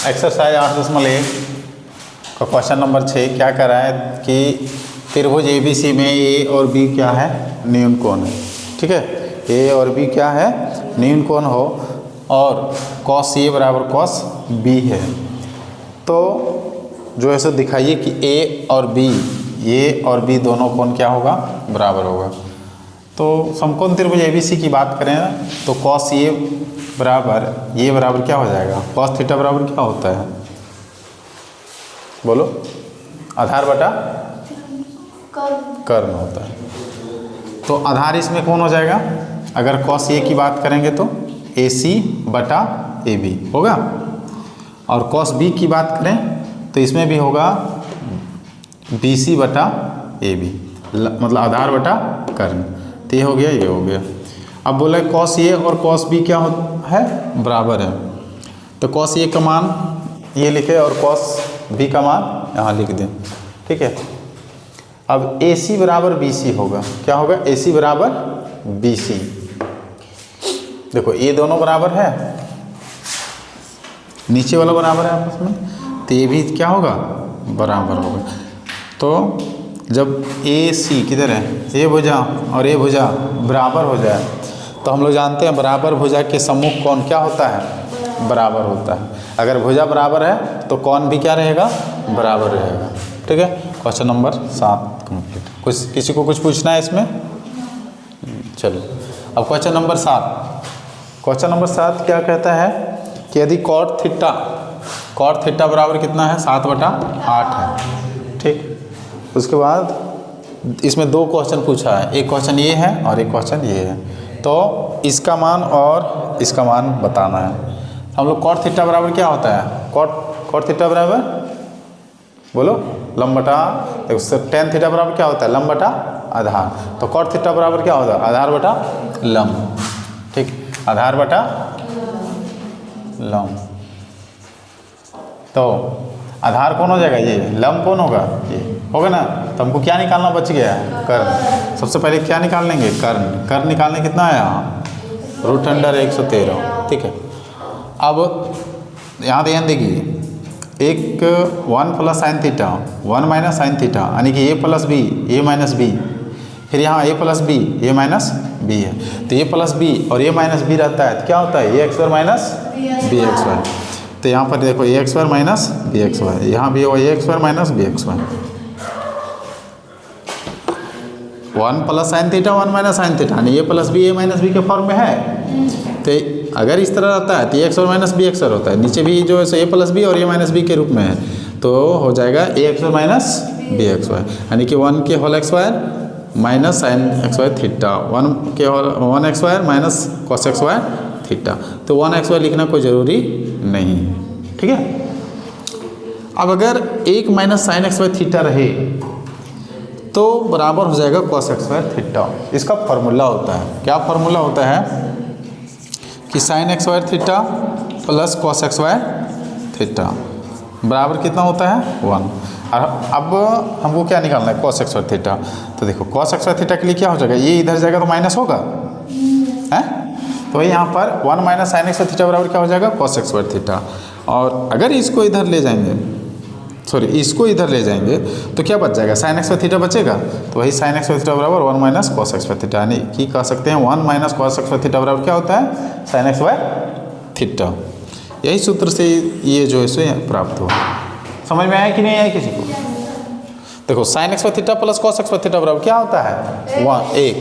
Exercise 8.1 का question number 6 क्या कर रहा है कि त्रिभुज ABC में A और B क्या है, न्यून कोण है। ठीक है, A और B क्या है, न्यून कोण हो और cos A बराबर cos B है। तो जो ऐसे दिखाइए कि A और B दोनों कोण क्या होगा, बराबर होगा। तो समकोण त्रिभुज ABC की बात करें तो cos A बराबर क्या हो जाएगा, cos थीटा बराबर क्या होता है, बोलो, आधार बटा कर्ण होता है। तो आधार इसमें कौन हो जाएगा, अगर cos A की बात करेंगे तो AC बटा AB होगा, और cos B की बात करें तो इसमें भी होगा BC बटा AB, मतलब आधार बटा कर्ण। तो ये हो गया, ये हो गया। अब बोला cos A और cos B क्या है, बराबर है। तो cos A का मान ये लिखे और cos B का मान यहाँ लिख दें। ठीक है, अब AC बराबर BC होगा, क्या होगा, AC बराबर BC। देखो ये दोनों बराबर है, नीचे वाला बराबर है आपस में, तो ये भी क्या होगा, बराबर होगा। तो जब AC किधर है, ये भुजा और ये भुजा बराबर हो जाए तो हम लोग जानते हैं बराबर भुजा के सम्मुख कोण क्या होता है, बराबर होता है। अगर भुजा बराबर है तो कोण भी क्या रहेगा, बराबर रहेगा। ठीक है, क्वेश्चन नंबर 7 कंप्लीट। कुछ किसी को कुछ पूछना है इसमें, चलो। अब क्वेश्चन नंबर 7 क्या कहता है कि यदि cot थीटा बराबर कितना है, 7/8 है। ठीक, उसके बाद इसमें 2 क्वेश्चन पूछा है, एक क्वेश्चन ये है और एक क्वेश्चन ये है। तो इसका मान और इसका मान बताना है। हम लोग cot थीटा बराबर क्या होता है, cot थीटा बराबर, बोलो, लंब बटा, tan थीटा बराबर क्या होता है, लंब बटा आधार। तो cot थीटा बराबर क्या होता है, आधार बटा लंब। ठीक, आधार बटा लंब। तो आधार कौन हो जाएगा, ये लंब कौन होगा, ये होगा ना। तो हमको क्या निकालना बच गया है, कर्ण। सबसे पहले क्या निकाल लेंगे, कर्ण निकालने कितना है यहाँ, √113। ठीक है, अब यहाँ ध्यान देखिए, एक 1 + sin थीटा 1 - sin थीटा, यानी कि A + B A - B, फिर यहाँ A + B A - B है। तो A + B और A - B रहता है तो क्या होता है, AX² - BXY। तो यहाँ पर देखो AX² - BXY, यहाँ भी हो AX² - BXY। 1 + sin theta 1 - sin theta, यानी A + B A - B के फॉर्म में है। तो अगर इस तरह रहता है तो AX² - BXY होता है, नीचे भी जो है A + B और A - B के रूप में है, तो हो जाएगा AX² - BXY, यानी कि 1 के whole square minus sin XY theta, 1x² - cos XY theta. तो 1xy लिखना कोई ज़रूरी नहीं है। ठीक है, अब अगर 1 - sin XY थीटा रहे तो बराबर हो जाएगा cos XY थीटा। इसका फॉर्मूला होता है, क्या फॉर्मूला होता है कि sin XY theta plus cos XY theta बराबर कितना होता है, 1। और अब हमको क्या निकालना है, cos XY थीटा। तो देखो cos XY थीटा के लिए क्या हो जाएगा, ये इधर जाएगा तो माइनस होगा, है। तो यहाँ पर 1 - sin XY थीटा बराबर क्या हो जाएगा, cos XY थीटा। और अगर इसको इधर ले जाएंगे, इसको इधर ले जाएंगे तो क्या बच जाएगा, sin XY थीटा बचेगा। तो वही sin XY थीटा बराबर 1 - cos XY थीटा, यानी कि कह सकते हैं 1 - cos XY थीटा बराबर क्या होता है, sin XY थीटा। यही सूत्र से ये जो है सो प्राप्त हुआ। समझ में आया कि नहीं आया किसी को। देखो sin XY theta plus cos XY theta बराबर क्या होता है, 1।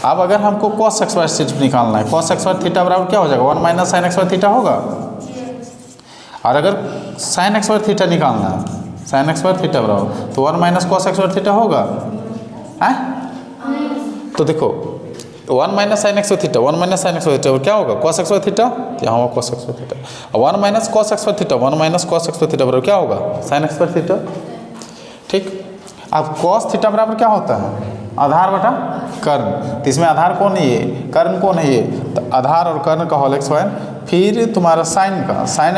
अब अगर हमको cos XY सिर्फ निकालना है, cos XY थीटा बराबर क्या हो जाएगा, 1 - sin XY थीटा होगा। और अगर sin XY थीटा निकालना है, sin XY थीटा बराबर तो 1 - cos XY थीटा होगा, है। तो देखो 1 - sin XY theta 1 - sin XY theta क्या होगा, cos XY थीटा, यहाँ होगा cos XY theta. 1 - cos XY theta 1 - cos XY theta बराबर क्या होगा, sin XY थीटा। ठीक, अब cos थीटा बराबर क्या होता है, आधार बटा कर्ण। तो इसमें आधार कौन है, ये कर्ण कौन है, ये तो आधार और कर्ण का होल स्क्वायर, फिर तुम्हारा साइन का sin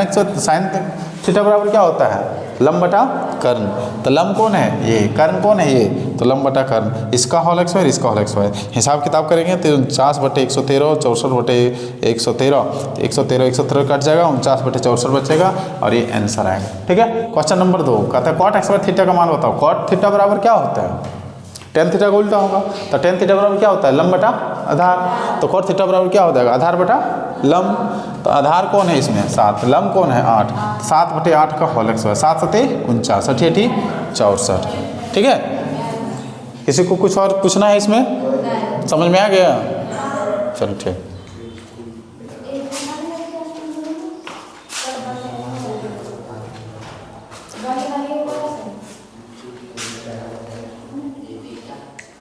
थीटा बराबर क्या होता है, लंब बटा कर्ण। तो लंब कौन है ये, कर्ण कौन है ये, तो लंब बटा कर्ण। इसका होल एक्स वाई, इसका होल एक्स वाई। हिसाब किताब करेंगे तो 49/113, 64/113, 113 कट जाएगा, 49/64 बचेगा और ये आंसर आएगा। ठीक है। क्वेश्चन नंबर 2 कहता है कॉट एक्स वाई थीटा का मान बताओ। कॉट थीटा बराबर क्या होता है, टेन थीटा का उल्टा होगा। तो टेन थीटा बराबर क्या होता है, लंब बटा आधार। तो कॉट थीटा बराबर क्या हो जाएगा, आधार बटा लंब। तो आधार कौन है इसमें 7, लंब कौन है 8, 7/8 का होल एक्स वाई, 7 7 49, 8 64। ठीक है। किसी को कुछ और पूछना है इसमें, समझ में आ गया, चलो ठीक।